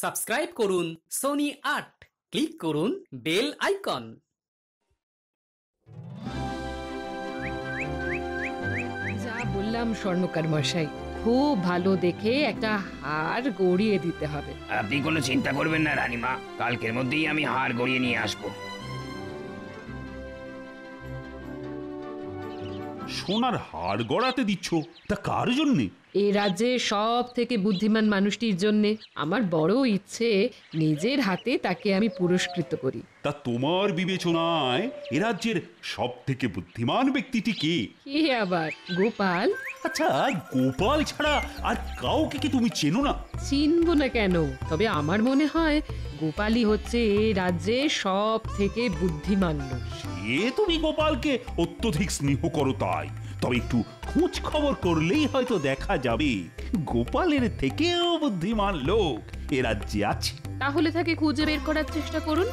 Subscribe করুন Sony ৮, click করুন bell icon. যা বললাম স্বর্ণকার মশাই, খুব ভালো দেখে একটা হার গড়িয়ে দিতে হবে। আপনি কোনো চিন্তা করবেন না রানীমা, কালকের মধ্যেই আমি হার গড়িয়ে নিয়ে আসবো। সোনার হার গড়াতে দিচ্ছ, তা কার জন্যে? এই রাজ্যে সব থেকে বুদ্ধিমান মানুষটির জন্যে আমার বড় ইচ্ছে নিজের হাতে তাকে আমি পুরস্কৃত করি। তা তোমার বিবেচনায় এ রাজ্যের সব থেকে বুদ্ধিমান ব্যক্তিটি কে? কি আবার গোপাল? আচ্ছা, গোপাল ছাড়া আর কাউকে কি তুমি চেনো না? চিনব না কেন? তবে আমার মনে হয় গোপালই হচ্ছে এই রাজ্যে সব থেকে বুদ্ধিমান লোক। সে তুমি গোপালকে অত্যধিক স্নেহ করো তাই, তবে একটু খোঁজ খবর করলেই হয়তো দেখা যাবে গোপালের থেকেও বুদ্ধিমান লোক এ রাজ্যে আছে। তাহলে তাকে খুঁজে বের করার চেষ্টা করুন।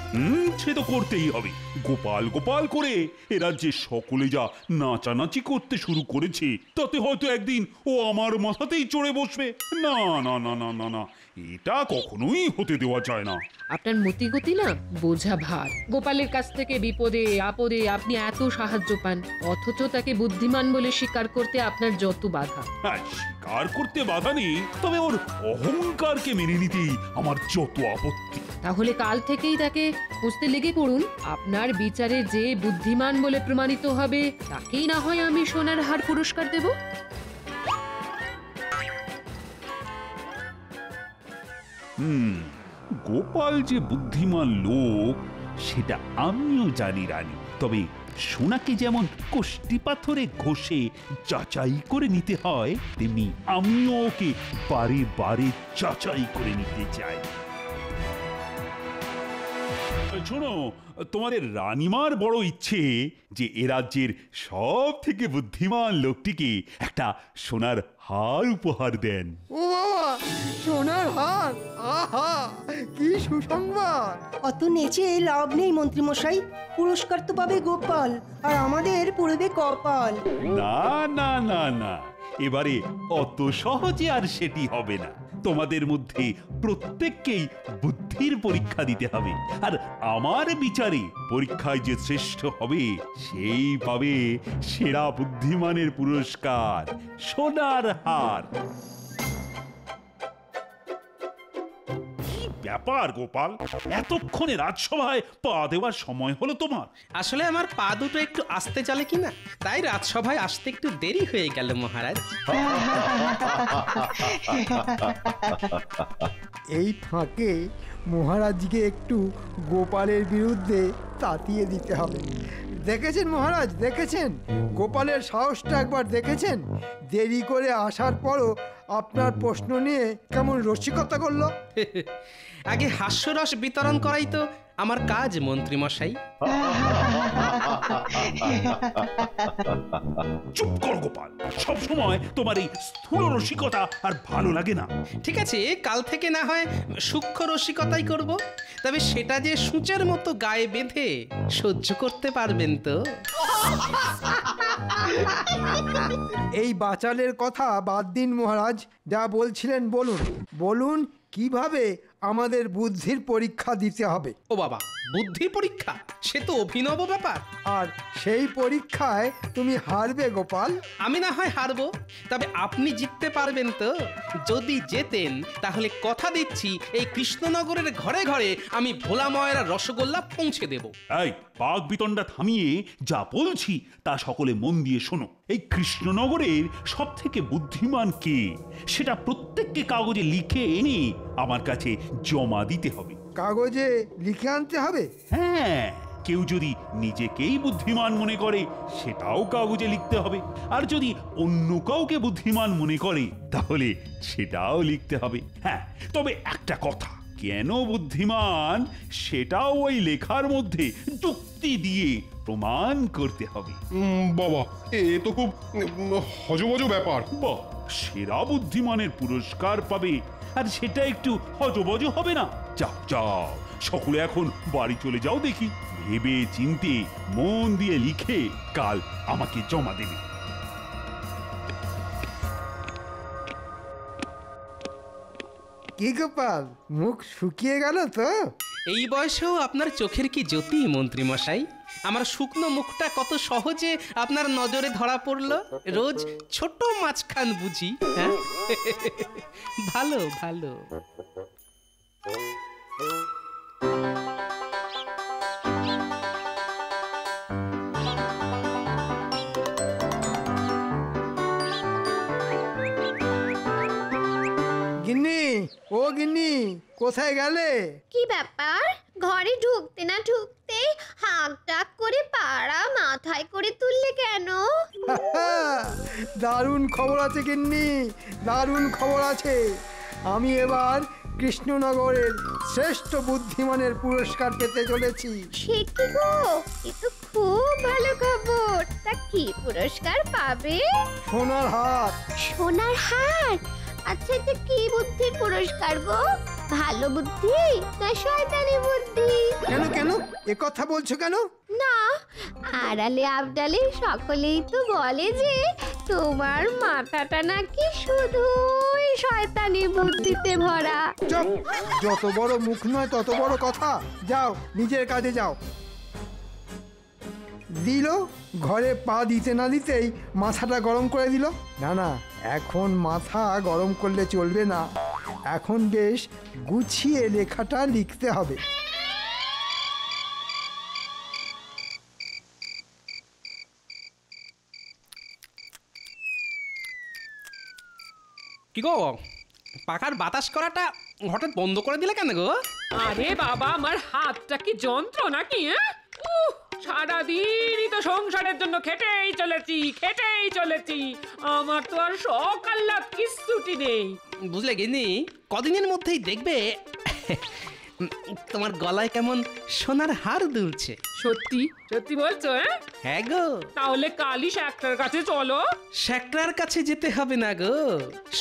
সে তো করতেই হবে। গোপাল গোপাল করে এ রাজ্যে সকলে যা নাচানাচি করতে শুরু করেছে, তাতে হয়তো একদিন ও আমার মাথাতেই চড়ে বসবে। না না না না না না, এটা কখনোই হতে দেওয়া যায় না। আপনার মতিগতি না বোঝা ভার। গোপালের কাছ থেকে বিপদে আপদে আপনি এত সাহায্য পান, অথচ তাকে বুদ্ধিমান বলে স্বীকার করতে আপনার যত বাধা। হ্যাঁ, স্বীকার করতে বাধা নেই, তবে ওর অহংকারকে মেনে নিতেই আমার যত আপত্তি। তাহলে কাল থেকেই তাকে খুঁজতে লেগে পড়ুন। আপনার বিচারে যে বুদ্ধিমান বলে প্রমাণিত হবে তাকেই না হয় আমি সোনার হার পুরস্কার দেব। গোপাল যে বুদ্ধিমান লোক সেটা আমিও জানি রানী, তবে সোনাকে যেমন কষ্টি পাথরে ঘষে যাচাই করে নিতে হয়, তেমনি আমিও ওকে বারে বারে যাচাই করে নিতে চাই। শোনো, তোমাদের রানীমার বড় ইচ্ছে যে এ রাজ্যের সব থেকে বুদ্ধিমান লোকটিকে একটা সোনার হার উপহার দেন। ও বাবা, সোনার হার! আহা, কি সুসংবাদ! অত নেচে লাভ নেই মন্ত্রীমশাই, পুরস্কার তো পাবে গোপাল আর আমাদের পড়বে কপাল। না না না না, এবারে অত সহজে আর সেটি হবে না। তোমাদের মধ্যে প্রত্যেককেই বুদ্ধির পরীক্ষা দিতে হবে, আর আমার বিচারে পরীক্ষায় যে শ্রেষ্ঠ হবে সেই পাবে সেরা বুদ্ধিমানের পুরস্কার, সোনার হার। ব্যাপার গোপাল, এতক্ষণে রাজসভায় পা দেওয়ার সময় হলো তোমার? আসলে আমার পা দুটো একটু আস্তে চলে কিনা, তাই রাজসভায় আসতে একটু দেরি হয়ে গেল মহারাজ। এই ফাঁকে মহারাজকে একটু গোপালের বিরুদ্ধে তাতিয়ে দিতে হবে। দেখেছেন মহারাজ, দেখেছেন গোপালের সাহসটা একবার দেখেছেন? দেরি করে আসার পরও আপনার প্রশ্ন নিয়ে কেমন রসিকতা করলো। আগে হাস্যরস বিতরণ করাই তো আমার কাজ মন্ত্রী মশাই। চুপ কর গোপাল, সব সময় তোমার এই স্থূল রসিকতা আর ভালো লাগে না। ঠিক আছে, কাল থেকে না হয় সূক্ষ্ম রসিকতাই করব, তবে সেটা যে সূচের মতো গায়ে বেঁধে সহ্য করতে পারবেন তো? এই বাচালের কথা বাদ দিন মহারাজ, যা বলছিলেন বলুন। বলুন কিভাবে আমাদের বুদ্ধির পরীক্ষা দিতে হবে। ও বাবা, বুদ্ধি পরীক্ষা? সে তো অভিনব ব্যাপার। আর সেই পরীক্ষায় তুমি হারবে গোপাল। আমি না হয় হারবো, তবে আপনি জিততে পারবেন তো? যদি জেতেন তাহলে কথা দিচ্ছি এই কৃষ্ণনগরের ঘরে ঘরে আমি ভোলা ময়রা রসগোল্লা পৌঁছে দেব। এই বাঘ বিতণ্ডা থামিয়ে যা বলছি তা সকলে মন দিয়ে শোনো। এই কৃষ্ণনগরের সব থেকে বুদ্ধিমান কে সেটা প্রত্যেককে কাগজে লিখে এনে আমার কাছে জমা দিতে হবে। কাগজে লিখে আনতে হবে? হ্যাঁ, কেউ যদি নিজেকেই বুদ্ধিমান মনে করে সেটাও কাগজে লিখতে হবে, আর যদি অন্য কাউকে বুদ্ধিমান মনে করে তাহলে সেটাও লিখতে হবে। হ্যাঁ, তবে একটা কথা, কেন বুদ্ধিমান সেটাও ওই লেখার মধ্যে যুক্তি দিয়ে প্রমাণ করতে হবে। বাবা, এ তো খুব হজবজ ব্যাপার। বাহ, সেরা বুদ্ধিমানের পুরস্কার পাবে, আর সেটা একটু হজবজ হবে না? যাও যাও, সকলে এখন বাড়ি চলে যাও দেখি। ভেবে চিন্তে মন দিয়ে লিখে কাল আমাকে জমা দেবে। কি গোপাল, মুখ শুকিয়ে গেল তো? এই বয়সেও আপনার চোখের কি জ্যোতি মন্ত্রী মশাই! আমার শুকনো মুখটা কত সহজে আপনার নজরে ধরা পড়লো। রোজ ছোট মাছখান বুঝি, হ্যাঁ? ভালো ভালো। গিন্নি, ও গিন্নি, কোথায় গেলে? কি ব্যাপার? ঘরে ঢুকতে না ঢুকতেই হাঁক ডাক করে পাড়া মাথায় করে তুললে কেন? দারুণ খবর আছে গিন্নি, দারুণ খবর আছে। আমি এবার কৃষ্ণনগরের শ্রেষ্ঠ বুদ্ধিমানের পুরস্কার পেতে চলেছি। সে কি গো, এ তো খুব ভালো খবর। তা কি পুরস্কার পাবে? সোনার হাত। সোনার হার? আচ্ছা, এটা কি বুদ্ধির পুরস্কার গো? ভালো বুদ্ধি না শয়তানি বুদ্ধি? কেন কেন এ কথা বলছো কেন? না, আড়ালে আবডালে সকলেই তো বলে যে তোমার মাথাটা নাকি শুধুই শয়তানি বুদ্ধিতে ভরা। চুপ! যত বড় মুখ নয় তত বড় কথা। যাও, নিজের কাজে যাও। দিল, ঘরে পা দিতে না দিতেই মাথাটা গরম করে দিল। না না, এখন মাথা গরম করলে চলবে না, এখন বেশ গুছিয়ে লেখাটা লিখতে হবে। কি গো, পাখার বাতাস করাটা হঠাৎ বন্ধ করে দিলে কেন গো? আরে বাবা, আমার হাতটা কি যন্ত্র নাকি? সারাদিনই তো সংসারের জন্য খেটেই চলেছি। আমার তো আর শখ আহ্লাদ কিচ্ছুটি নেই। বুঝলে গিন্নি, কদিনের মধ্যেই দেখবে তোমার গলায় কেমন সোনার হার দুলছে। সত্যি সত্যি বলছো? হ্যাঁ গো। তাহলে কালই শাকটার কাছে চলো। শ্যাকরার কাছে যেতে হবে না গো,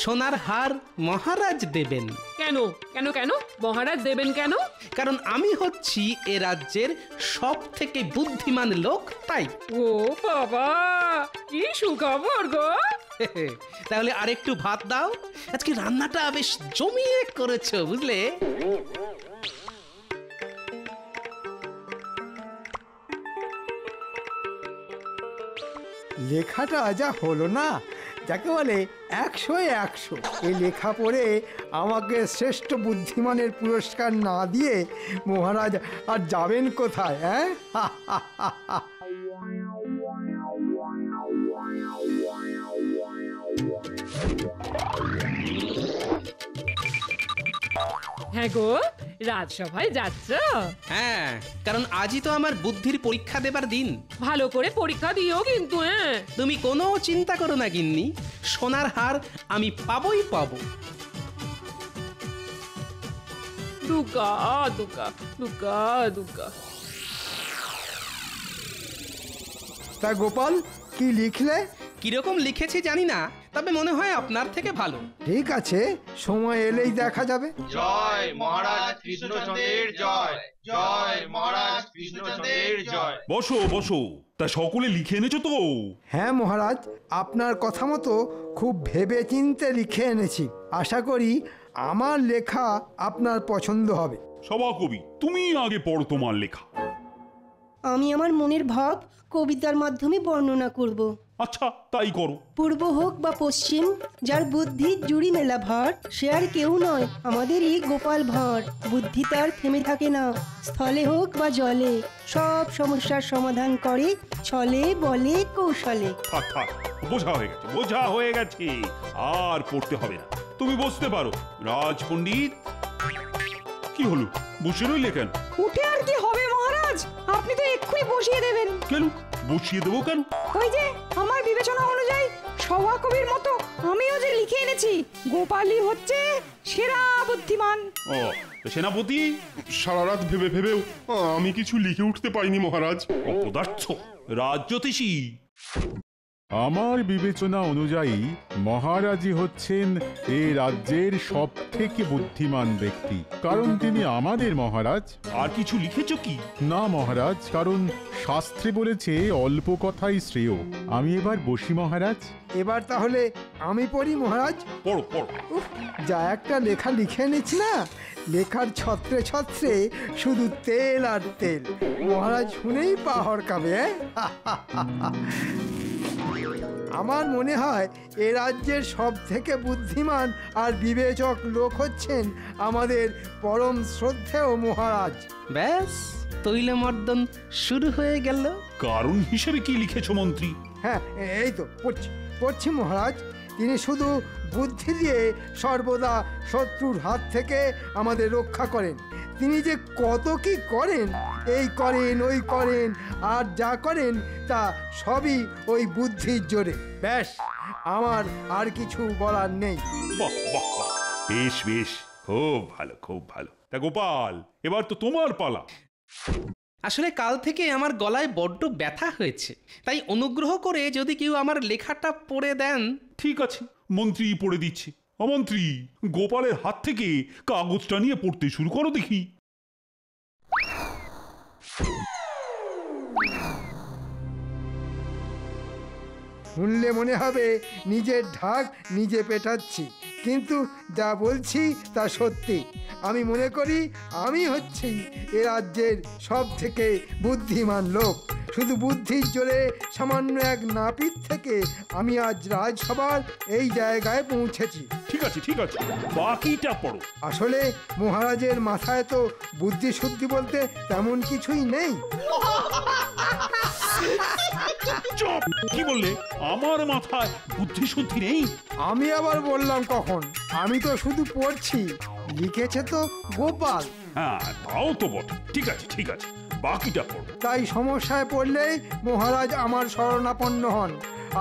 সোনার হার মহারাজ দেবেন। কেন কেন কেন মহারাজ দেবেন কেন? কারণ আমি হচ্ছি এ রাজ্যের সব থেকে বুদ্ধিমান লোক, তাই। ও বাবা, কি সুখবর গো! তাহলে আরেকটু ভাত দাও, আজকে রান্নাটা বেশ জমিয়ে করেছো, বুঝলে? লেখাটা যা হলো না, যাকে বলে 100-এ 100। এই লেখা পড়ে আমাকে শ্রেষ্ঠ বুদ্ধিমানের পুরস্কার না দিয়ে মহারাজ আর যাবেন কোথায়? হ্যাঁ, হ্যাঁ গো, রাজসভায় যাচ্ছ? হ্যাঁ, কারণ আজই তো আমার বুদ্ধির পরীক্ষা দেবার দিন। ভালো করে পরীক্ষা দিও কিন্তু। তুমি কোনো চিন্তা করো না গিন্নি, সোনার হার আমি পাবোই পাবো। দুগা দুগা দুগা দুগা। তা গোপাল, কি লিখলে? কিরকম লিখেছি জানি না, তবে মনে হয় আপনার থেকে ভালো। ঠিক আছে, সময় এলেই দেখা যাবে। জয় মহারাজ কৃষ্ণচন্দ্রের জয়, জয় মহারাজ কৃষ্ণচন্দ্রের জয়। বসো বসো, তা সকলে লিখে এনেছো তো? হ্যাঁ মহারাজ, আপনার কথা মতো খুব ভেবে চিন্তে লিখে এনেছি। আশা করি আমার লেখা আপনার পছন্দ হবে। সভাকবি, তুমি আগে পড়ো তোমার লেখা। আমি আমার মনের ভাব কবিতার মাধ্যমে বর্ণনা করব। আচ্ছা, তাই করো। পূর্ব হোক বা পশ্চিম, যার বুদ্ধির জুড়ি মেলা ভার, সে আর কেউ নয় আমাদেরই গোপাল ভাঁড়। বুদ্ধি তার থেমে থাকে না, স্থলে হোক বা জলে, সব সমস্যার সমাধান করে ছলে বলে কৌশলে। থাক থাক, বোঝা হয়ে গেছে, আর পড়তে হবে না, তুমি বসতে পারো। রাজ পণ্ডিত, কি হলো, বসে রইলে কেন? উঠে আর কি হবে মহারাজ, আপনি তো এক্ষুনি বসিয়ে দেবেন। কেন বসিয়ে দেবো কেন? ওই যে আমার বিবেচনা অনুযায়ী সভাকবির মতো আমিও যে লিখে এনেছি, গোপালই হচ্ছে সেরা বুদ্ধিমান। ও সেনাপতি, সারা রাত ভেবে ভেবেও আমি কিছু লিখে উঠতে পারিনি মহারাজ। অপদার্থ রাজজ্যোতিষী। আমার বিবেচনা অনুযায়ী মহারাজই হচ্ছেন এ রাজ্যের সব থেকে বুদ্ধিমান ব্যক্তি, কারণ তিনি আমাদের মহারাজ। আর কিছু লিখেছো কি? না মহারাজ, কারণ শাস্ত্রে বলেছে অল্প কথাই শ্রেয়। আমি এবার বসি মহারাজ। এবার তাহলে আমি পড়ি মহারাজ। পড়ো পড়ো। উফ, যা একটা লেখা লিখে এনেছি না, লেখার ছত্রে ছত্রে শুধু তেল আর তেল। মহারাজ শুনেই পা হড়কাবে। আমার মনে হয় এ রাজ্যের সব থেকে বুদ্ধিমান আর বিবেচক লোক হচ্ছেন আমাদের পরম শ্রদ্ধেয় মহারাজ। ব্যাস তৈলমর্দন শুরু হয়ে গেল। কারণ হিসেবে কি লিখেছো মন্ত্রী? হ্যাঁ, এই তো পড়ছি মহারাজ। তিনি শুধু বুদ্ধি দিয়ে সর্বদা শত্রুর হাত থেকে আমাদের রক্ষা করেন। তিনি যে কত কি করেন, এই করেন ওই করেন, আর যা করেন তা সবই ওই বুদ্ধির জোরে। ব্যাস, আমার আর কিছু বলার নেই। বাহ বাহ বাহ, বেশ বেশ, খুব ভালো খুব ভালো। তা গোপাল, এবার তো তোমার পালা। আসলে কাল থেকে আমার গলায় বড্ড ব্যথা হয়েছে, তাই অনুগ্রহ করে যদি কেউ আমার লেখাটা পড়ে দেন। ঠিক আছে, মন্ত্রী পড়ে দিচ্ছে। অমন্ত্রী, গোপালের হাত থেকে কাগজটা নিয়ে পড়তে শুরু করো দেখি। শুনলে মনে হবে নিজের ঢাক নিজে পেটাচ্ছি, কিন্তু যা বলছি তা সত্যি। আমি মনে করি আমি হচ্ছি এ রাজ্যের সব থেকে বুদ্ধিমান লোক। শুধু বুদ্ধির জোরে সামান্য এক নাপিত থেকে আমি আজ রাজসভার এই জায়গায় পৌঁছেছি। ঠিক আছে ঠিক আছে, বাকিটা পড়ো। আসলে মহারাজের মাথায় তো বুদ্ধি শুদ্ধি বলতে তেমন কিছুই নেই। চুপ! কি বললে? আমার মাথায় বুদ্ধি শুদ্ধি নেই? আমি আবার বললাম কখন? আমি তো শুধু পড়ছি, লিখেছে তো গোপাল। হ্যাঁ, তাও তো বটে। ঠিক আছে ঠিক আছে, বাকিটা পড়ো। তাই সমস্যায় পড়লেই মহারাজ আমার শরণাপন্ন হন,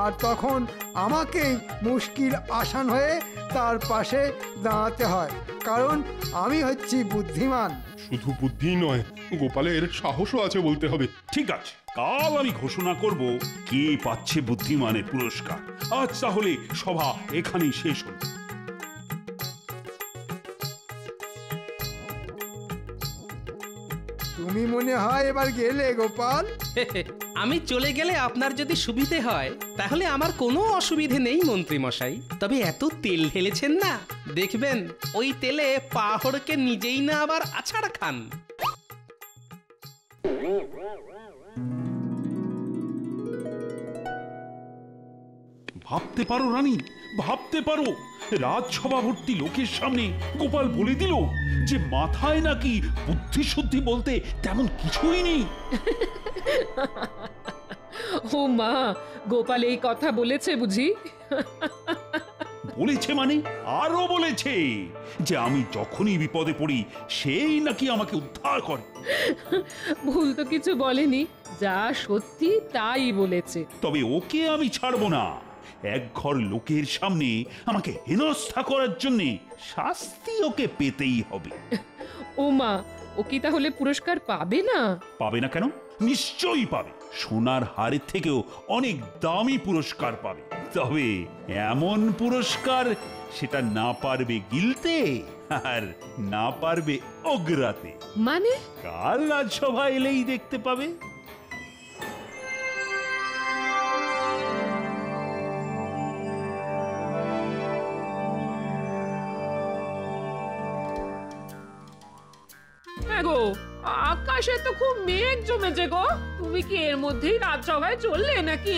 আর তখন আমাকেই মুশকিল আসান হয়ে তার পাশে দাঁড়াতে হয়, কারণ আমি হচ্ছি বুদ্ধিমান। শুধু বুদ্ধি নয়, গোপালের সাহসও আছে বলতে হবে। ঠিক আছে, কাল আমি ঘোষণা করব কে পাচ্ছে বুদ্ধিমানের পুরস্কার। আজ তাহলে সভা এখানেই শেষ হল। তুমি মনে হয় এবার গেলে গোপাল? আমি চলে গেলে আপনার যদি সুবিধে হয় তাহলে আমার কোনো অসুবিধে নেই মন্ত্রী মশাই। তবে এত তেল ঢেলেছেন না, দেখবেন ওই তেলে পাহড়কে নিজেই না আবার আছাড় খান। ভাবতে পারো রানী, ভাবতে পারো, রাজসভা ভর্তি লোকের সামনে গোপাল বলে দিল যে মাথায় নাকি বুদ্ধি শুদ্ধি বলতে তেমন কিছুই নেই। ও মা, গোপাল এই কথা বলেছে বুঝি? বলেছে মানে আরো বলেছে যে আমি যখনই বিপদে পড়ি সেই নাকি আমাকে উদ্ধার করে। ভুল তো কিছু বলেনি, যা সত্যি তাই বলেছে। তবে ওকে আমি ছাড়বো না। এক ঘর লোকের সামনে আমাকে হেনস্থা করার জন্য শাস্তি ওকে পেতেই হবে। ও মা, ও কি তাহলে পুরস্কার পাবে না? পাবে না কেন? নিশ্চয়ই পাবে। সোনার হারের থেকেও অনেক দামি পুরস্কার পাবে। তবে এমন পুরস্কার সেটা না পারবে গিলতে আর না পারবে ওগরাতে। মানে? কাল রাজসভা এলেই দেখতে পাবে। গো, আকাশে তো খুব মেঘ জমেছে গো। তুমি কি এর মধ্যেই রাজসভায় চললে নাকি?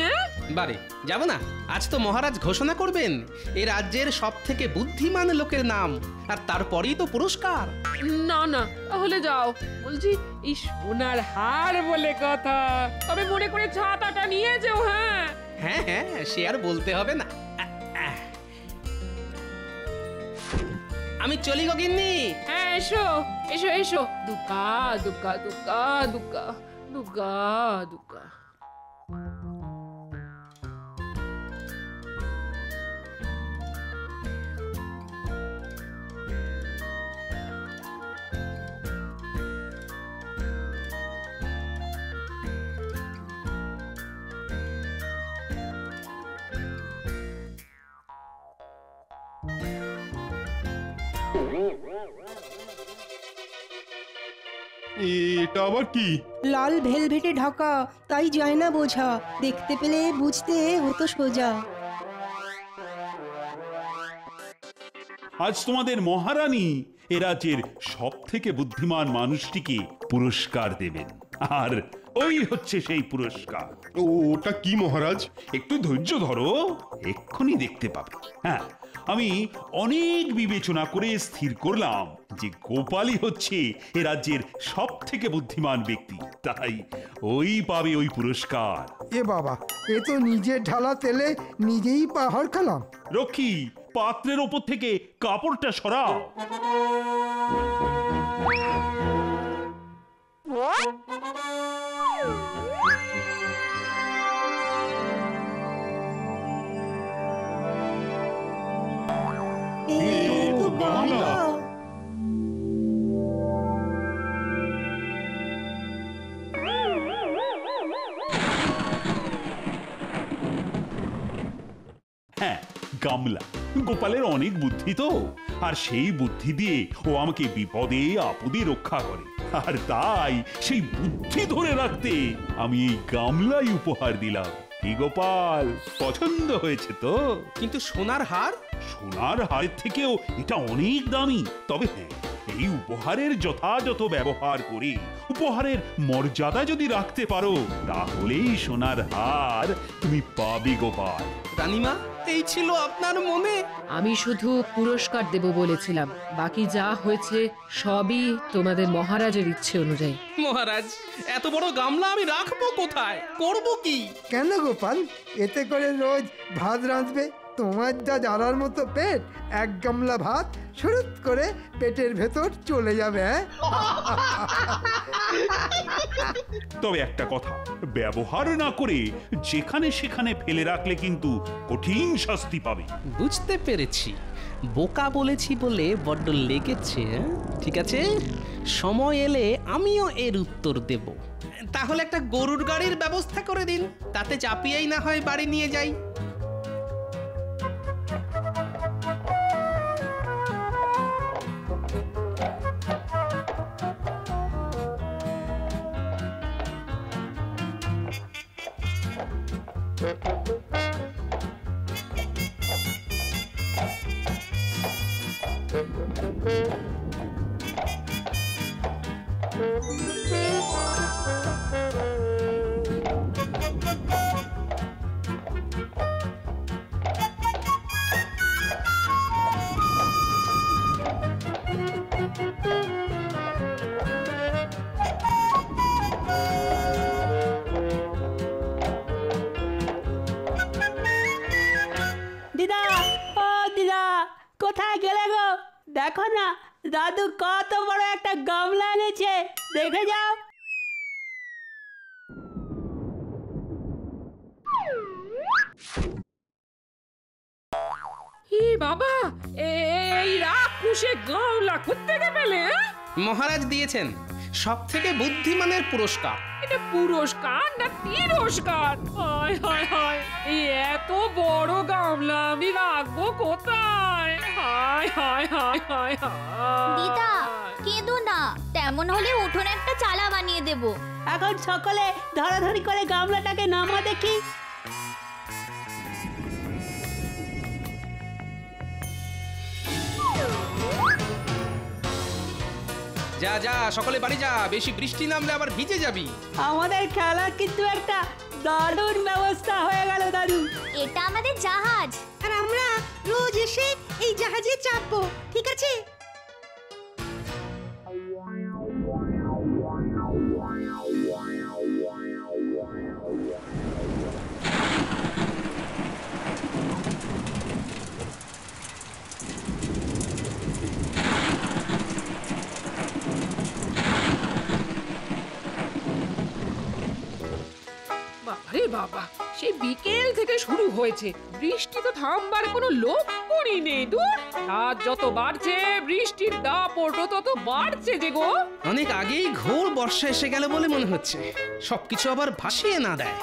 বারে যাব না? আজ তো মহারাজ ঘোষণা করবেন এই রাজ্যের সব থেকে বুদ্ধিমান লোকের নাম, আর তারপরেই তো পুরস্কার। না না, তাহলে যাও। বলছি, এই সোনার হার বলে কথা, তবে মনে করে ছাতাটা নিয়ে যেও। হ্যাঁ হ্যাঁ হ্যাঁ, সে আর বলতে হবে না। আমি চলি গো গিন্নি। হ্যাঁ, এসো এসো এসো। দুকা দুকা দুকা দুকা দুকা দুকা। এটা আবার কি? লাল ভেলভেটে ঢাকা, তাই যায় না বোঝা, দেখতে পেলে বুঝতে হতো সোজা। আজ তোমাদের মহারানী এ রাজ্যের সব থেকে বুদ্ধিমান মানুষটিকে পুরস্কার দেবেন, আর ওই হচ্ছে সেই পুরস্কার। ওটা কি মহারাজ? একটু ধৈর্য ধরো, এক্ষুনি দেখতে পাবে। হ্যাঁ, আমি অনেক বিবেচনা করে স্থির করলাম যে গোপালই হচ্ছে এ রাজ্যের সব থেকে বুদ্ধিমান ব্যক্তি, তাই ওই পাবে ওই পুরস্কার। এ বাবা, এ তো নিজের ঢালা তেলে নিজেই পাহাড় খালাম। রক্ষী, পাত্রের ওপর থেকে কাপড়টা সরাও। হ্যাঁ, গামলা। গোপালের অনেক বুদ্ধি তো, আর সেই বুদ্ধি দিয়ে ও আমাকে বিপদে আপদে রক্ষা করে, আর তাই সেই বুদ্ধি ধরে রাখতে আমি এই গামলাই উপহার দিলাম। কি গোপাল, পছন্দ হয়েছে তো? কিন্তু সোনার হার? সোনার হারের থেকেও এটা অনেক দামি। তবে হ্যাঁ, এই উপহারের যথাযথ ব্যবহার করে উপহারের মর্যাদা যদি রাখতে পারো, তাহলেই সোনার হার তুমি পাবে গোপাল। রানীমা, এই ছিল আপনার মনে? আমি শুধু পুরস্কার দেব বলেছিলাম, বাকি যা হয়েছে সবই তোমাদের মহারাজের ইচ্ছে অনুযায়ী। মহারাজ, এত বড় গামলা আমি রাখবো কোথায়? করব কি? কেন গোপাল, এতে করে রোজ ভাত রাঁধবে? তোমার যা জ্বালার মতো পেট, এক গামলা ভাত শুরুত করে পেটের ভেতর চলে যাবে। তবে একটা কথা, ব্যবহার না করে যেখানে সেখানে ফেলে রাখলে কিন্তু কঠিন শাস্তি পাবে। বুঝতে পেরেছি, বোকা বলেছি বলে বড্ড লেগেছে। ঠিক আছে, সময় এলে আমিও এর উত্তর দেব। তাহলে একটা গরুর গাড়ির ব্যবস্থা করে দিন, তাতে চাপিয়েই না হয় বাড়ি নিয়ে যাই। দিদা, ও দিদা, কোথায় গেলে গো? দেখো না, দাদু কত বড় একটা গামলা এনেছে, দেখে যাও। হি বাবা, এই রাক্ষসে গামলা কোত্থেকে পেলে? মহারাজ দিয়েছেন সব থেকে বুদ্ধিমানের পুরস্কার। এটা পুরস্কার না তিরস্কার? হায় হায় হায়, এই এত বড় গামলা আমি রাখবো কোথায়? হায় হায় হায় হায় হায়। দিদা, কেঁদো না, তেমন হলে উঠোনে একটা চালা বানিয়ে দেব। এখন সকলে ধরাধরি করে গামলাটাকে নামা দেখি। যা যা, সকলে বাড়ি যা, বেশি বৃষ্টি নামলে আবার ভিজে যাবি। আমাদের খেলার কিন্তু একটা দারুণ ব্যবস্থা হয়ে গেল দাদু। এটা আমাদের জাহাজ, আর আমরা রোজ এসে এই জাহাজে চাপবো, ঠিক আছে? বাবারে বাবা, সেই বিকেল থেকে শুরু হয়েছে, বৃষ্টি তো থামবার কোনো লক্ষণই নেই। দূর, রাত যত বাড়ছে বৃষ্টির দাপটও তত বাড়ছে যে গো। অনেক আগেই ঘোর বর্ষা এসে গেল বলে মনে হচ্ছে, সবকিছু আবার ভাসিয়ে না দেয়।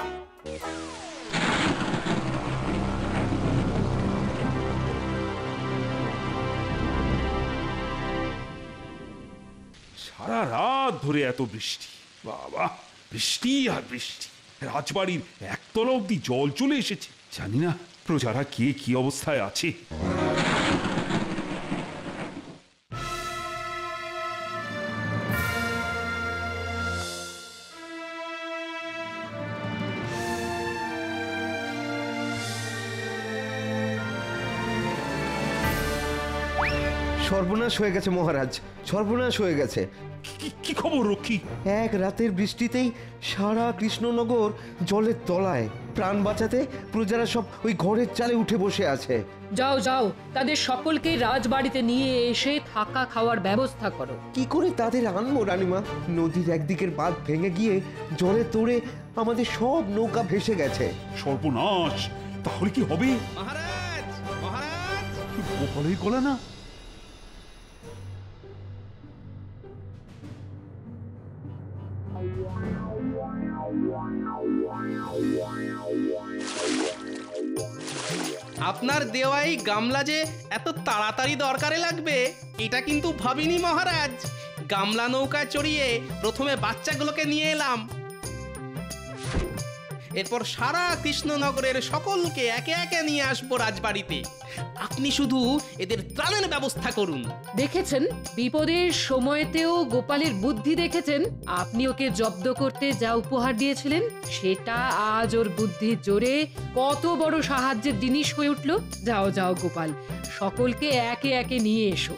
সারা রাত ধরে এত বৃষ্টি, বাবা বৃষ্টি আর বৃষ্টি। রাজবাড়ির একতলা অব্দি জল চলে এসেছে। জানি না প্রজারা কে কি অবস্থায় আছে। সর্বনাশ হয়ে গেছে মহারাজ, সর্বনাশ হয়ে গেছে। কি খবর রক্ষী? এক রাতের বৃষ্টিতেই সারা কৃষ্ণনগর জলের তলায়। প্রাণ বাঁচাতে প্রজারা সব ওই ঘরের চালে উঠে বসে আছে। যাও যাও, তাদের সকলকে রাজবাড়িতে নিয়ে এসে থাকা খাওয়ার ব্যবস্থা করো। কি করে তাদের আনবো রানীমা? নদীর একদিকের বাঁধ ভেঙে গিয়ে জলে তোড়ে আমাদের সব নৌকা ভেসে গেছে। সর্বনাশ! তাহলে কি হবে? মহারাজ, মহারাজ! গোপালের গলা না? আপনার দেওয়াই গামলা যে এত তাড়াতাড়ি দরকারে লাগবে এটা কিন্তু ভাবিনি মহারাজ। গামলা নৌকা চড়িয়ে প্রথমে বাচ্চাগুলোকে নিয়ে এলাম, এরপর সারা কৃষ্ণনগরের সকলকে একে একে নিয়ে আসবো রাজবাড়িতে। আপনি শুধু এদের ত্রাণের ব্যবস্থা করুন। দেখেছেন বিপদের সময়তেও গোপালের বুদ্ধি দেখেছেন। আপনি ওকে জব্দ করতে যা উপহার দিয়েছিলেন সেটা আজ ওর বুদ্ধির জোরে কত বড় সাহায্যের জিনিস হয়ে উঠল। যাও যাও গোপাল, সকলকে একে একে নিয়ে এসো।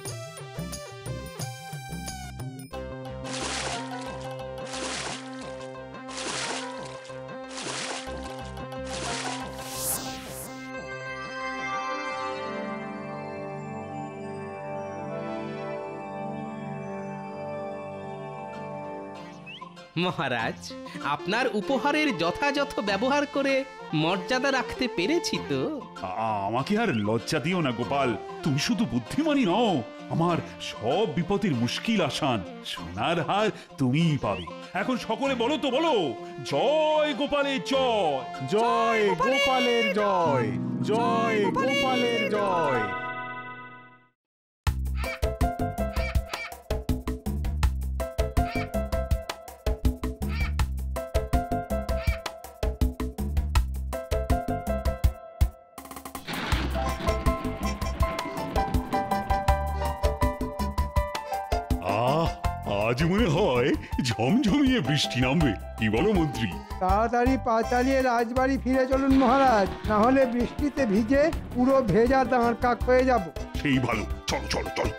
মহারাজ, আপনার উপহারের যথাযথ ব্যবহার করে মর্যাদা রাখতে পেরেছি তো? আমাকে আর লজ্জা দিও না গোপাল। তুমি শুধু বুদ্ধিমানই নও, আমার সব বিপদের মুশকিল আসান। সোনার হার তুমিই পাবে। এখন সকলে বলো তো, বলো জয় গোপালের জয়, জয় গোপালের জয়, জয় গোপালের জয়। আজ মনে হয় ঝমঝমিয়ে বৃষ্টি নামবে। কি বলো মন্ত্রী? তাড়াতাড়ি পা চালিয়ে রাজবাড়ি ফিরে চলুন মহারাজ, না হলে বৃষ্টিতে ভিজে পুরো ভেজা দাঁড় কাক হয়ে যাব। সেই ভালো, চলো চলো চলো।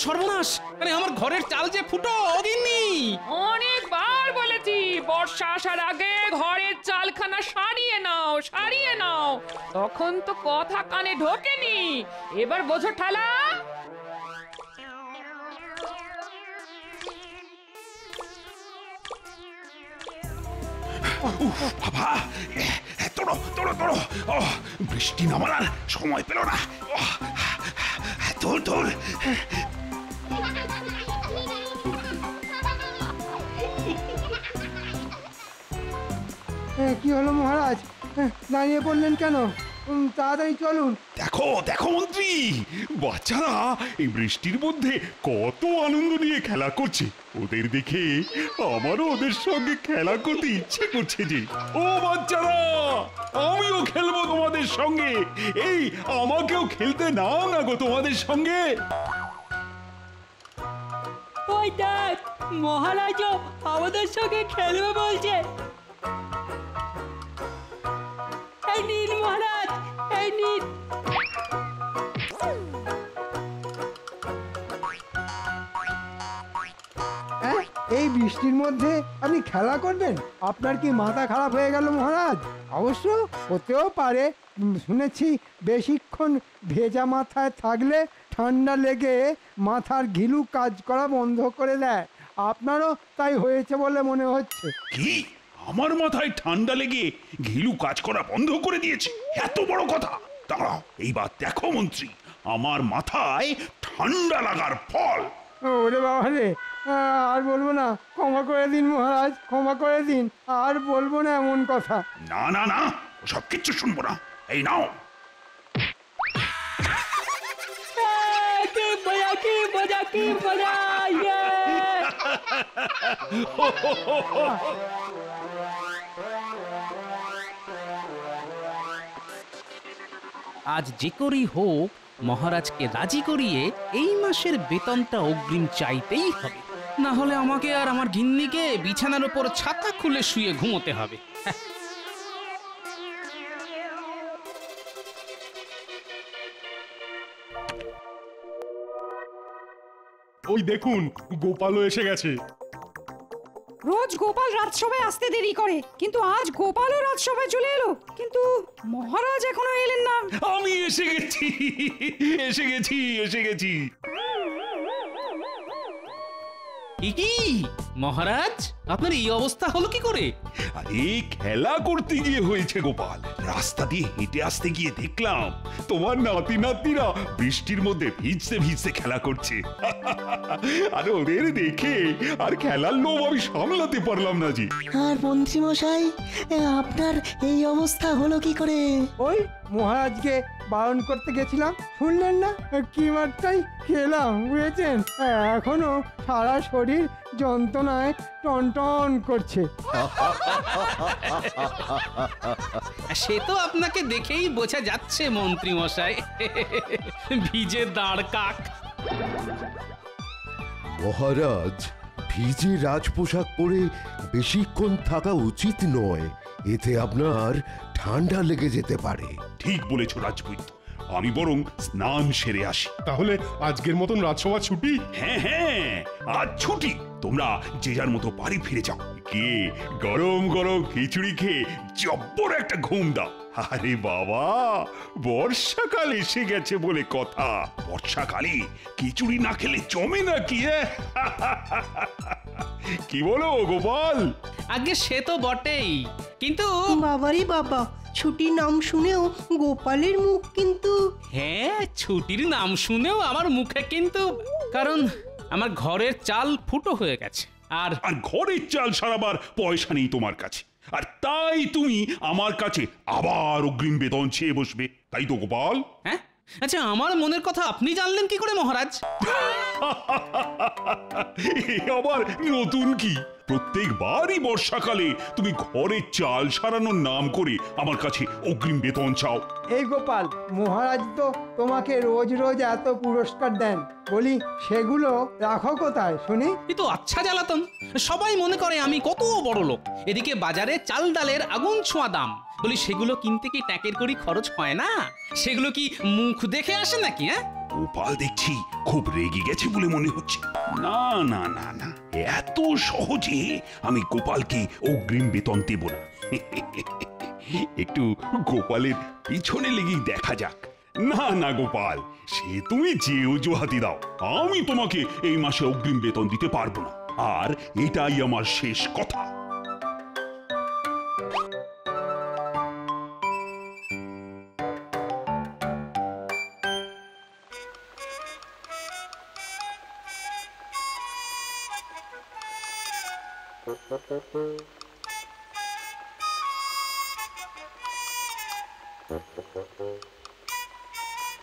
সর্বনাশ! আরে আমার ঘরের চাল যে ফুটো অগিন্নি। অনেকবার বলেছি বর্ষা আসার আগে ঘরের চালখানা সারিয়ে নাও, সারিয়ে নাও। তখন তো কথা কানে ঢোকেনি। এবার বোঝো ঠালা। বাবা, তোড়ো তোড়ো তোড়ো। বৃষ্টি নামার সময় পেল না। তোর তোর। কি হলো মহারাজ, দাঁড়িয়ে পড়লেন কেন? তাড়াতাড়ি চলুন। দেখো দেখো মন্ত্রী, বাচ্চারা এই বৃষ্টির মধ্যে কত আনন্দ নিয়ে খেলা করছে। ওদের দেখে আমারও ওদের সঙ্গে খেলা করতে ইচ্ছে করছে যে। ও বাচ্চারা, আমিও খেলবো তোমাদের সঙ্গে। এই আমাকেও খেলতে নাও না গো তোমাদের সঙ্গে। ওই দেখ, মহারাজও আমাদের সঙ্গে খেলবে বলছে। এই নিন মহারাজ, এই নিন। এই বৃষ্টির মধ্যে আপনি খেলা করবেন? আপনার কি মাথা খারাপ হয়ে গেল মহারাজ? অবশ্য হতেও পারে। শুনেছি বেশিক্ষণ ভেজা মাথায় থাকলে ঠান্ডা লেগে মাথার ঘিলু কাজ করা বন্ধ করে দেয়। আপনারও তাই হয়েছে বলে মনে হচ্ছে। কি আমার মাথায় ঠান্ডা লেগে ঘিলু কাজ করা বন্ধ করে দিয়েছে। এত বড় কথা! দাঁড়াও, এইবার দেখো মন্ত্রী, আমার মাথায় ঠান্ডা লাগার ফল। ওরে বাবা রে, আর বলবো না, ক্ষমা করে দিন মহারাজ, ক্ষমা করে দিন, আর বলবো না এমন কথা। না না না, সব কিচ্ছু শুনবো না। এই নাও। কি মজা, কি মজা, কি মজা! আজ যে করেই হোক মহারাজকে রাজি করিয়ে এই মাসের বেতনটা অগ্রিম চাইতেই হবে, না হলে আমাকে আর আমার গিন্নিকে বিছানার উপর ছাতা খুলে শুয়ে ঘুমোতে হবে। ওই দেখুন, গোপালও এসে গেছে। রোজ গোপাল রাজসভায় আসতে দেরি করে, কিন্তু আজ গোপালও রাজসভায় চলে এলো, কিন্তু মহারাজ এখনো এলেন না। আমি এসে গেছি, এসে গেছি, এসে গেছি। কি মহারাজ, আপনার এই অবস্থা হলো কি করে? আরে খেলা করতে গিয়ে হয়েছে গোপাল। রাস্তা দিয়ে হেঁটে আসতে গিয়ে দেখলাম তোমার নাতি নাতনিরা বৃষ্টির মধ্যে ভিজতে ভিজতে খেলা করছে। আর ওদের দেখে আর খেলার লোভ আমি সামলাতে পারলাম না জি। আর মন্ত্রী মশাই, আপনার এই অবস্থা হলো কি করে? ওই মহারাজকে বারণ করতে গেছিলাম, শুনলেন না? কি মাত্রাই খেলাম, বুঝেছেন? এখনো সারা শরীর যন্ত্রণায় টনটন করছে। সে তো আপনাকে দেখেই বোঝা যাচ্ছে মন্ত্রী মশাই, ভিজে দাঁড় কাক। মহারাজ, ভিজে রাজপোশাক পরে বেশিক্ষণ থাকা উচিত নয়, এতে আপনার ঠান্ডা লেগে যেতে পারে। ঠিক বলেছ রাজপুত, আমি বরং স্নান সেরে আসি। তাহলে আজকের মতন রাজসভা ছুটি? হ্যাঁ হ্যাঁ, আজ ছুটি। তোমরা যে যার মতো বাড়ি ফিরে যাও। কে গরম গরম খিচুড়ি খেয়ে জব্বর একটা ঘুম দাও। আরে বাবা, বর্ষাকাল এসে গেছে বলে কথা। বর্ষাকালে খিচুড়ি না খেলে জমে নাকি? কি বলো গোপাল? আগে সে তো বটেই, কিন্তু বাবারে বাবা, ছুটির নাম শুনেও গোপালের মুখ কিন্তু। হ্যাঁ, ছুটির নাম শুনেও আমার মুখে কিন্তু, কারণ আমার ঘরের চাল ফুটো হয়ে গেছে। আর ঘরের চাল সারাবার পয়সা নেই তোমার কাছে, আর তাই তুমি আমার কাছে আবার অগ্রিম বেতন চেয়ে বসবে, তাই তো গোপাল? হ্যাঁ, আচ্ছা, আমার মনের কথা আপনি জানলেন কি করে মহারাজ? আবার নতুন কি? প্রত্যেকবারই বর্ষাকালে তুমি ঘরের চাল সারানোর নাম করে আমার কাছে অগ্রিম বেতন চাও। এই গোপাল, মহারাজ তো তোমাকে রোজ রোজ এত পুরস্কার দেন, বলি সেগুলো রাখো কোথায় শুনি? এ তো আচ্ছা জ্বালাতন। সবাই মনে করে আমি কত বড় লোক, এদিকে বাজারে চাল ডালের আগুন ছোঁয়া দাম। বলি সেগুলো কিনতে কি ট্যাকের করি খরচ হয় না? সেগুলো কি মুখ দেখে আসে নাকি? হ্যাঁ, গোপাল দেখছি খুব রেগে গেছে বলে মনে হচ্ছে। না না না না, এত সহজে আমি গোপালকে অগ্রিম বেতন দেব না। একটু গোপালের পিছনে লেগেই দেখা যাক। না না গোপাল, সে তুমি যে অজুহাতি দাও, আমি তোমাকে এই মাসে অগ্রিম বেতন দিতে পারবো না, আর এটাই আমার শেষ কথা।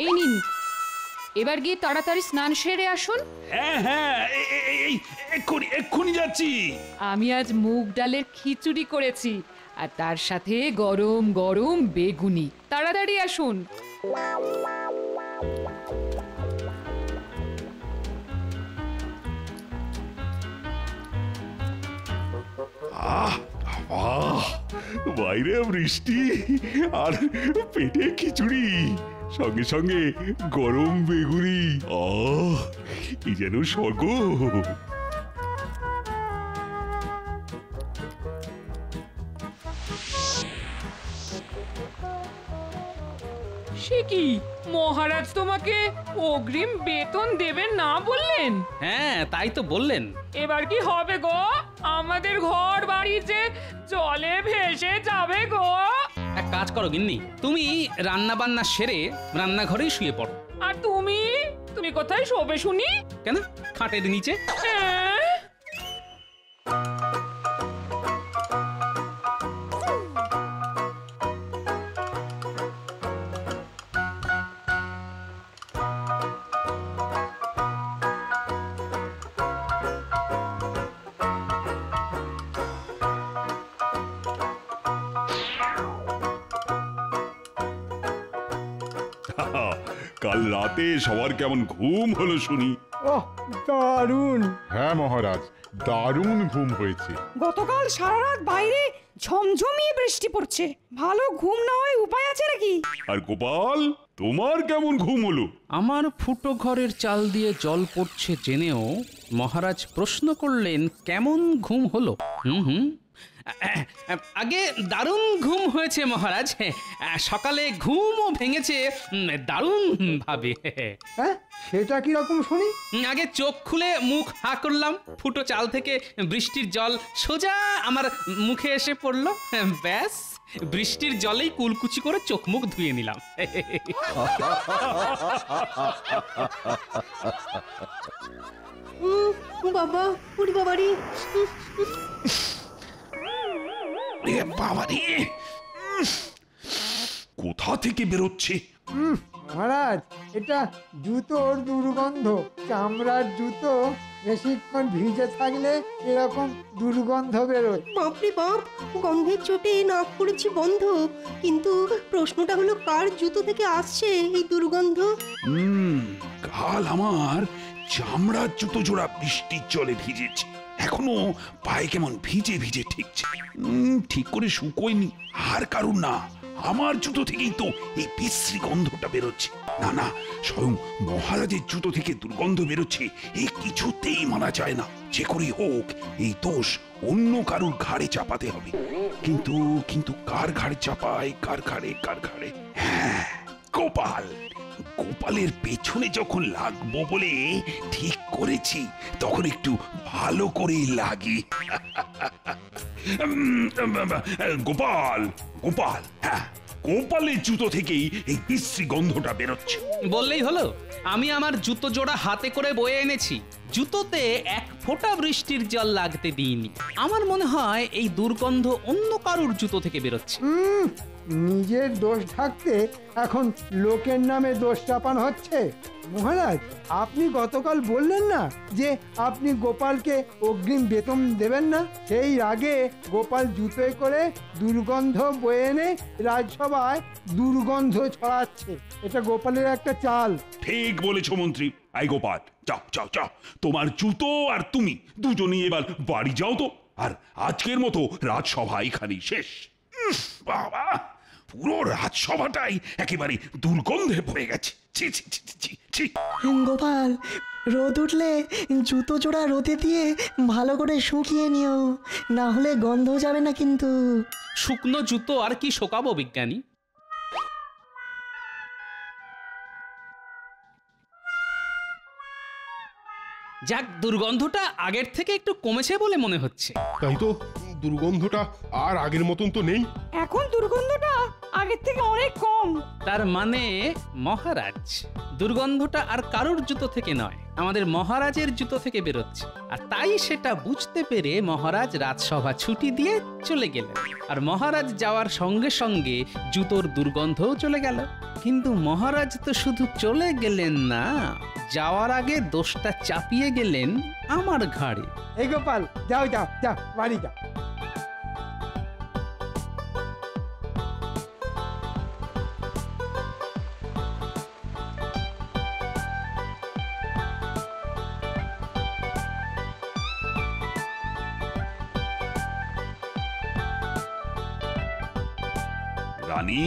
এই নিন, এবার গিয়ে তাড়াতাড়ি স্নান সেরে আসুন। হ্যাঁ হ্যাঁ, এক্ষুনি যাচ্ছি। আমি আজ মুগ ডালের খিচুড়ি করেছি, আর তার সাথে গরম গরম বেগুনি। তাড়াতাড়ি আসুন। বাইরে বৃষ্টি আর পেটে খিচুড়ি, সঙ্গে সঙ্গে গরম বেগুনি। কি যেন স্বর্গ। সে কি, মহারাজ তোমাকে অগ্রিম বেতন দেবেন না বললেন? হ্যাঁ, তাই তো বললেন। এবার কি হবে গো? আমাদের ঘর বাড়ি যে জলে ভেসে যাবে গো। এক কাজ করো গিন্নি, তুমি রান্না বান্না সেরে রান্নাঘরেই শুয়ে পড়ো। আর তুমি তুমি কোথায় শোবে শুনি? কেন, খাটের নিচে। কাল রাতে সবার কেমন ঘুম হলো শুনি? ওহ, দারুণ। হ্যাঁ মহারাজ, দারুণ ঘুম হয়েছে। গতকাল সারা রাত বাইরে ঝমঝমিয়ে বৃষ্টি পড়ছে, ভালো ঘুম না হয় উপায় আছে নাকি? আর গোপাল, তোমার কেমন ঘুম হলো? আমার ফুটো ঘরের চাল দিয়ে জল পড়ছে জেনেও মহারাজ প্রশ্ন করলেন কেমন ঘুম হলো। আগে দারুণ ঘুম হয়েছে মহারাজ, সকালে ঘুমও ভেঙেছে দারুণ ভাবে। হ্যাঁ, সেটা কি রকম শুনি? আগে চোখ খুলে মুখ হা করলাম, ফুটো চাল থেকে বৃষ্টির জল সোজা আমার মুখে এসে পড়লো, ব্যাস বৃষ্টির জলেই কুলকুচি করে চোখ মুখ ধুয়ে নিলাম। বাবা, উড়ি বাবারি, বাবারে, কোথা থেকে বেরোচ্ছে? মহারাজ, এটা জুতোর দুর্গন্ধ। চামড়ার জুতো বেশিক্ষণ ভিজে থাকলে এরকম দুর্গন্ধ বেরোয়। বাপরে বাপ, গন্ধের চোটে নাক পড়েছি বন্ধ। কিন্তু প্রশ্নটা হলো, কার জুতো থেকে আসছে এই দুর্গন্ধ? কাল আমার চামড়ার জুতো জোড়া বৃষ্টির জলে ভিজেছে, এখনো পায়ে কেমন ভিজে ভিজে ঠিকছে, ঠিক করে শুকোয়নি। আর কারণ না, আমার জুতো থেকেই তো এই বিশ্রী গন্ধটা বেরোচ্ছে। না না, স্বয়ং মহারাজের জুতো থেকে দুর্গন্ধ বেরোচ্ছে, এই কিছুতেই মানা যায় না। যে করে হোক এই দোষ অন্য কারুর ঘাড়ে চাপাতে হবে। কিন্তু কিন্তু কার ঘাড়ে চাপায়, কার ঘাড়ে? হ্যাঁ, গোপাল। গোপালের পেছনে যখন লাগবো বলে ঠিক করেছি, তখন একটু ভালো করে লাগি। গোপাল, হ্যাঁ, গোপালের জুতো থেকেই এই বিশ্রী গন্ধটা বেরোচ্ছে। বললেই হলো, আমি আমার জুতো জোড়া হাতে করে বয়ে এনেছি, জুতোতে এক ফোঁটা বৃষ্টির জল লাগতে দিইনি। আমার মনে হয় এই দুর্গন্ধ অন্য কারুর জুতো থেকে বেরোচ্ছে। নিজের দোষ ঢাকতে এখন লোকের নামে দোষ চাপানো হচ্ছে। মহারাজ, আপনি গতকাল বললেন না যে আপনি গোপালকে অগ্রিম বেতন দেবেন না? সেই রাগে গোপাল জুতোয় করে দুর্গন্ধ বয়ে এনে রাজসভায় দুর্গন্ধ ছড়াচ্ছে। এটা গোপালের একটা চাল। ঠিক বলেছ মন্ত্রী। আই গোপাল, যাও, তোমার জুতো আর তুমি দুজনেই এবার বাড়ি যাও তো। আর আজকের মতো রাজসভা এখানেই শেষ। বাবা, পুরো রাজসভাটাই একেবারে দুর্গন্ধে ভরে গেছে। গোপাল, রোদ উঠলে জুতো জোড়া রোদে দিয়ে ভালো করে শুকিয়ে নিও, না হলে গন্ধ যাবে না কিন্তু। শুকনো জুতো আর কি শোকাবো বিজ্ঞানী? যাক, দুর্গন্ধটা আগের থেকে একটু কমেছে বলে মনে হচ্ছে। তাই তো, দুর্গন্ধটা আর আগের মতন তো নেই। এখন দুর্গন্ধটা আগের থেকে অনেক কম। তার মানে মহারাজ, দুর্গন্ধটা আর কারুর জুতো থেকে নয়, আমাদের মহারাজের জুতো থেকে বেরোচ্ছে। আর তাই সেটা বুঝতে পেরে মহারাজ রাজসভা ছুটি দিয়ে চলে গেলেন। আর মহারাজ যাওয়ার সঙ্গে সঙ্গে জুতোর দুর্গন্ধও চলে গেল। কিন্তু মহারাজ তো শুধু চলে গেলেন না, যাওয়ার আগে দোষটা চাপিয়ে গেলেন আমার ঘাড়ে। এই গোপাল, যাও বাড়ি যাও। রানী,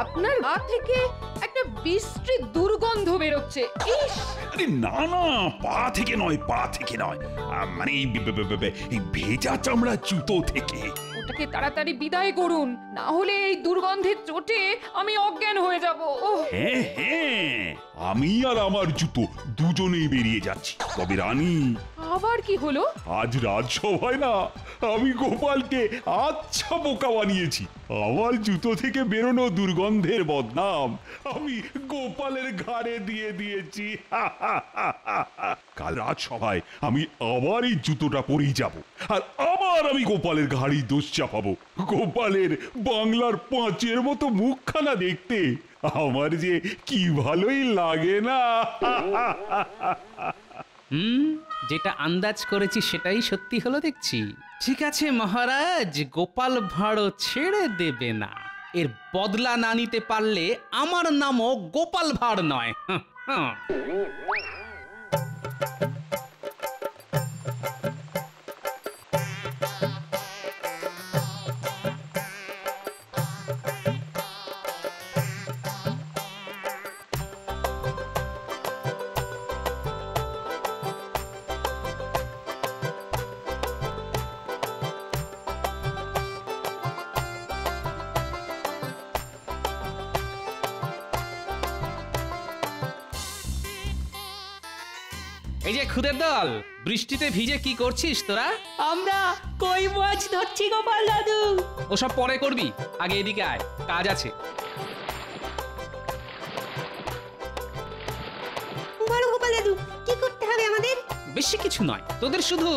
আপনার গা থেকে একটা বিশ্রী দুর্গন্ধ বেরোচ্ছে। আরে না, পা থেকে নয়, মানে এই ভেজা চামড়া জুতো থেকে। ওটাকে তাড়াতাড়ি বিদায় করুন, না হলে এই দুর্গন্ধের চোটে আমি অজ্ঞান হয়ে যাব। হ্যাঁ, আমি আর আমার জুতো দুজনেই বেরিয়ে যাচ্ছি। তবে রানী, আবার কি হলো? আজ রাজসভায় না আমি গোপালকে আচ্ছা বোকা বানিয়েছি। আমার জুতো থেকে বেরোনো দুর্গন্ধের বদনাম আমি গোপালের ঘাড়ে দিয়ে দিয়েছি। কাল রাজসভায় আমি আবার এই জুতোটা পরেই যাব, আর আবার আমি গোপালের ঘাড়েই দোষ চাপাবো। গোপালের বাংলার পাঁচের মতো মুখখানা দেখতে আমার যে কি ভালোই লাগে না। যেটা আন্দাজ করেছি সেটাই সত্যি হলো দেখছি। ঠিক আছে মহারাজ, গোপাল ভাঁড়ও ছেড়ে দেবে না। এর বদলা না নিতে পারলে আমার নামও গোপাল ভাঁড় নয়। এই যে খুদের দল, বৃষ্টিতে ভিজে কি করছিস তোরা? আমরা কই মাছ ধরছি গোপাল দাদু। ওসব পরে করবি, আগে এদিকে আয়, কাজ আছে। বলো গোপাল দাদু, কি করতে হবে আমাদের? বেশি কিছু নয়, তোদের শুধু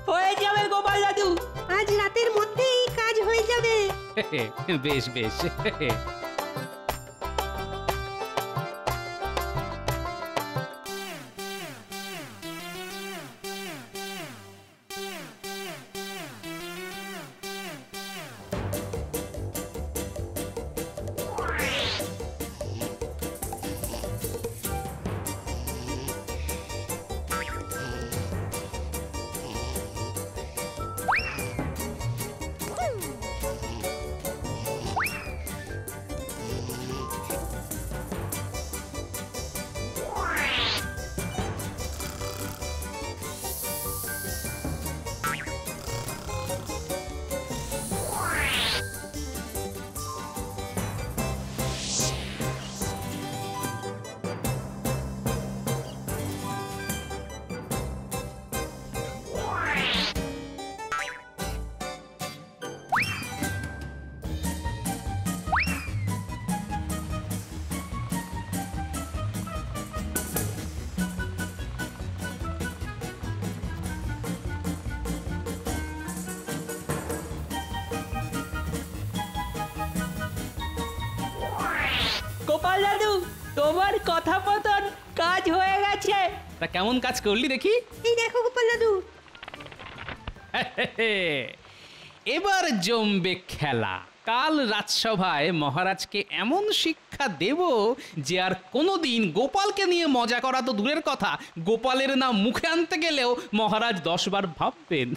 হয়ে যাবে গোপাল দাদু, আজ রাতের মধ্যেই কাজ হয়ে যাবে। বেশ বেশ। গোপাল দাদু, তোমার কথা মতন কাজ হয়ে গেছে। তা কেমন কাজ করলি দেখি? এই দেখো গোপাল দাদু। এবার জমবে খেলা। কাল রাজসভায় মহারাজকে এমন শিক্ষা দেব যে আর কোনোদিন গোপালকে নিয়ে মজা করা তো দূরের কথা, গোপালের নাম মুখে আনতে গেলেও মহারাজ 10 বার ভাববেন।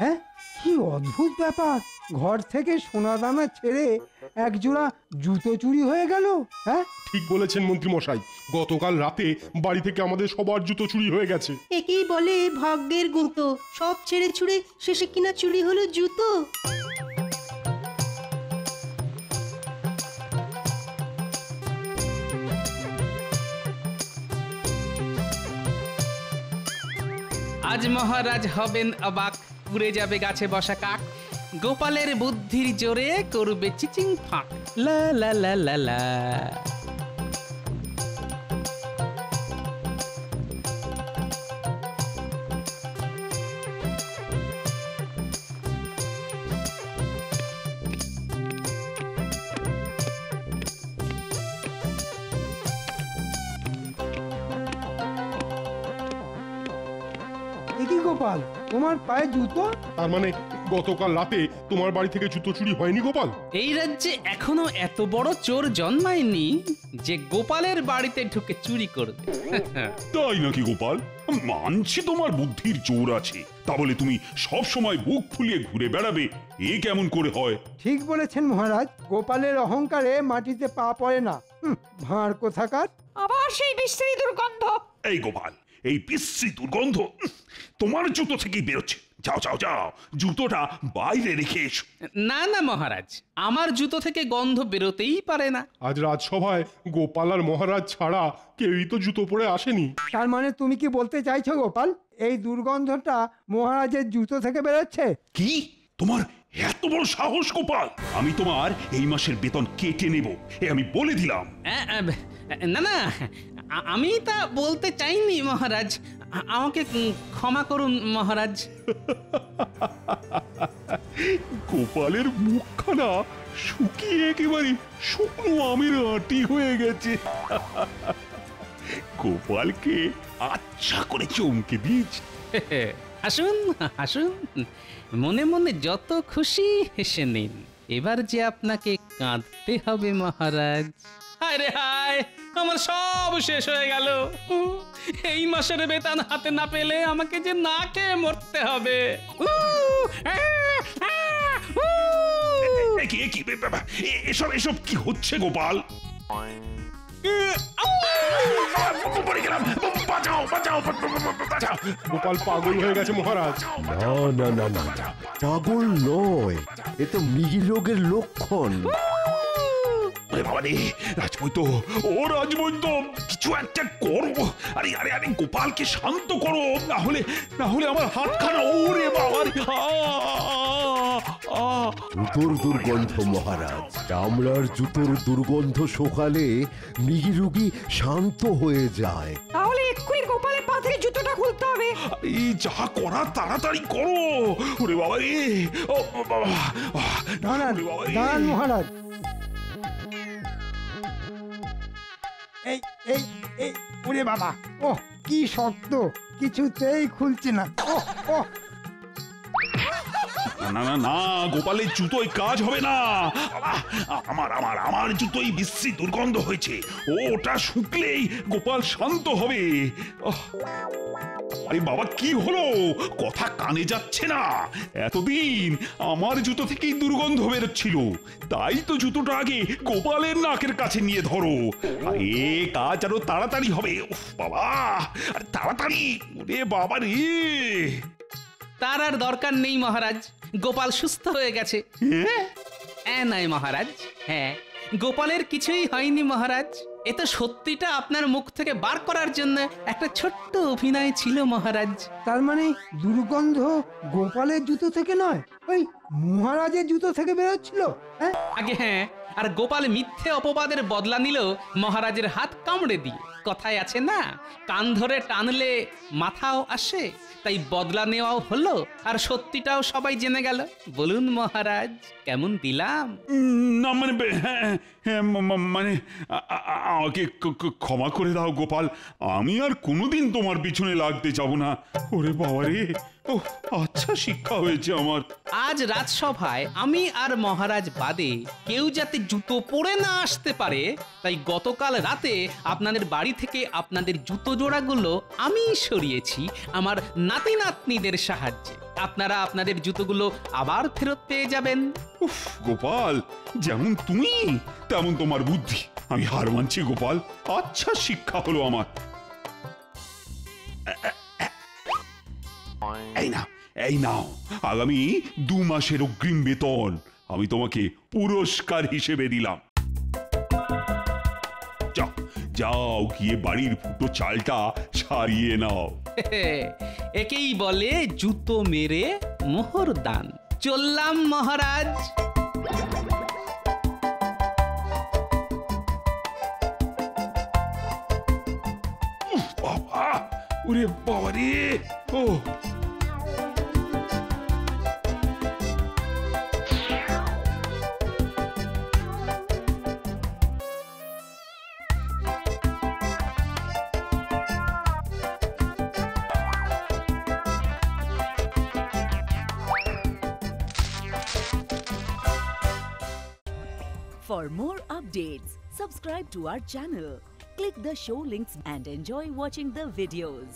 হ্যাঁ, কি অদ্ভুত ব্যাপার! ঘর থেকে সোনা দানা ছেড়ে এক জোড়া জুতো চুরি হয়ে গেল। হ্যাঁ, ঠিক বলেছেন মন্ত্রী মশাই, গতকাল রাতে বাড়ি থেকে আমাদের সবার জুতো চুরি হয়ে গেছে। একেই বলে ভাগ্যের গুঁতো, সব ছেড়ে ছুড়ে শেষে কিনা চুরি হলো জুতো। আজ মহারাজ হবেন অবাক, উড়ে যাবে গাছে বসা কাক, গোপালের বুদ্ধির জোরে করবে চিচিং ফাঁক। লা লা লা লা লা। কি গোপাল, তোমার পায়ে জুতো? তার মানে গতকাল রাতে তোমার বাড়ি থেকে জুতো চুরি হয়নি গোপাল? এই রাজ্যে এখনো এত বড় চোর জন্মায়নি যে গোপালের বাড়িতে ঢুকে চুরি করবে। তাই নাকি গোপাল? মানছি তোমার বুদ্ধির জোর আছে, তা বলে তুমি সব সময় বুক ফুলিয়ে ঘুরে বেড়াবে, এ কেমন করে হয়? ঠিক বলেছেন মহারাজ, গোপালের অহংকারে মাটিতে পা পড়ে না। ভাঁড় কোথাকার! আবার সেই বিশ্রী দুর্গন্ধ। এই গোপাল, এই বিশ্রী দুর্গন্ধ তোমার জুতো থেকেই বেরোচ্ছে। যাও যাও যাও, জুতোটা বাইরে রেখে এসো। না না মহারাজ, আমার জুতো থেকে গন্ধ বেরোতেই পারে না। আজ রাজসভায় গোপাল আর মহারাজ ছাড়া কেউই তো জুতো পরে আসেনি। তার মানে তুমি কি বলতে চাইছো গোপাল, এই দুর্গন্ধটা মহারাজের জুতো থেকে বেরোচ্ছে? কি তোমার এত বড় সাহস গোপাল? আমি তোমার এই মাসের বেতন কেটে নেব, আমি বলে দিলাম। না না, আমি তা বলতে চাইনি মহারাজ, আমাকে ক্ষমা করুন মহারাজ। গোপালের মুখখানা শুকিয়ে একেবারে শুকনো আমের আটি হয়ে গেছে। গোপালকে আচ্ছা করে চমকে দিয়েছি। আসুন আসুন, মনে মনে যত খুশি হেসে নিন। এবার যে আপনাকে কাঁদতে হবে মহারাজ। হায় রে হায়, আমার সব শেষ হয়ে গেল। এই মাসের বেতন হাতে না পেলে আমাকে যে না খেয়ে মরতে হবে। এসব এসব কি হচ্ছে গোপাল? গোপাল পাগল হয়ে গেছে মহারাজ। না না না না, পাগল নয়, এ তো মৃগী রোগের লক্ষণ। রাজবৈদ্য, ও রাজবৈদ্য, কিছু একটা করো। আরে আরে আরে, গোপালকে শান্ত করো, না হলে আমার হাতখানা। ওরে বাবা, জুতোর দুর্গন্ধ মহারাজ, চামড়ার জুতোর দুর্গন্ধ শোকালে মৃগী রোগী শান্ত হয়ে যায়। তাহলে এক্ষুনি গোপালের পা থেকে জুতোটা খুলতে হবে। এই যা করা তাড়াতাড়ি করো। ওরে বাবা রে, ও বাবা, দাঁড়ান মহারাজ। এই এই এই, ওরে বাবা, ওহ কি শক্ত, কিছুতেই খুলছে না। ওহ ওহ, না না না, গোপালের জুতোয় কাজ হবে না। আমার আমার আমার জুতোই বিশ্রী দুর্গন্ধ হয়েছে, ওটা শুকলেই গোপাল শান্ত হবে। আরে বাবা, কি হলো? কথা কানে যাচ্ছে না। এতদিন আমার জুতো থেকেই দুর্গন্ধ বেরোচ্ছিল, তাই তো জুতোটা আগে গোপালের নাকের কাছে নিয়ে ধরো। আরে কাজ আরো তাড়াতাড়ি হবে। উফ বাবা, আরে তাড়াতাড়ি, ওরে বাবা রে। তার আর দরকার নেই মহারাজ, গোপাল সুস্থ হয়ে গেছে। হ্যাঁ নয় মহারাজ, হ্যাঁ, গোপালের কিছুই হয়নি মহারাজ। এ তো সত্যিটা আপনার মুখ থেকে বার করার জন্য একটা ছোট্ট অভিনয় ছিল মহারাজ। তার মানে দুর্গন্ধ গোপালের জুতো থেকে নয়, ওই মহারাজের জুতো থেকে বেরোচ্ছিল। আগে হ্যাঁ, আর গোপাল মিথ্যে অপবাদের বদলা নিল মহারাজের হাত কামড়ে দিয়ে। কথায় আছে না, কান ধরে টানলে মাথাও আসে, তাই বদলা নেওয়াও হলো, আর সত্যিটাও সবাই জেনে গেল। বলুন মহারাজ, কেমন দিলাম? না মানে, মানে আমাকে ক্ষমা করে দাও গোপাল, আমি আর কোনোদিন তোমার পিছনে লাগতে যাব না। ওরে বাবা রে, ও আচ্ছা শিক্ষা হয়েছে আমার। আজ রাজসভায় আমি আর মহারাজ বাদে কেউ যাতে জুতো পরে না আসতে পারে, তাই গতকাল রাতে আপনাদের বাড়ি থেকে আপনাদের জুতো জোড়াগুলো আমি সরিয়েছি আমার নাতি নাতনিদের সাহায্যে। আপনারা আপনাদের জুতোগুলো আবার ফেরত পেয়ে যাবেন। উফ গোপাল, যেমন তুমি তেমন তোমার বুদ্ধি। আমি হার মানছি গোপাল, আচ্ছা শিক্ষা হলো আমার। এই নাও আগামী 2 মাসের অগ্রিম বেতন আমি তোমাকে পুরস্কার হিসেবে দিলাম। যাও যাও, গিয়ে বাড়ির ফুটো চালটা সারিয়ে নাও। একেই বলে জুতো মেরে মোহর দান। চললাম মহারাজ। বাবা, ওরে বাবা রে, ও For more updates, subscribe to our channel, click the show links and enjoy watching the videos.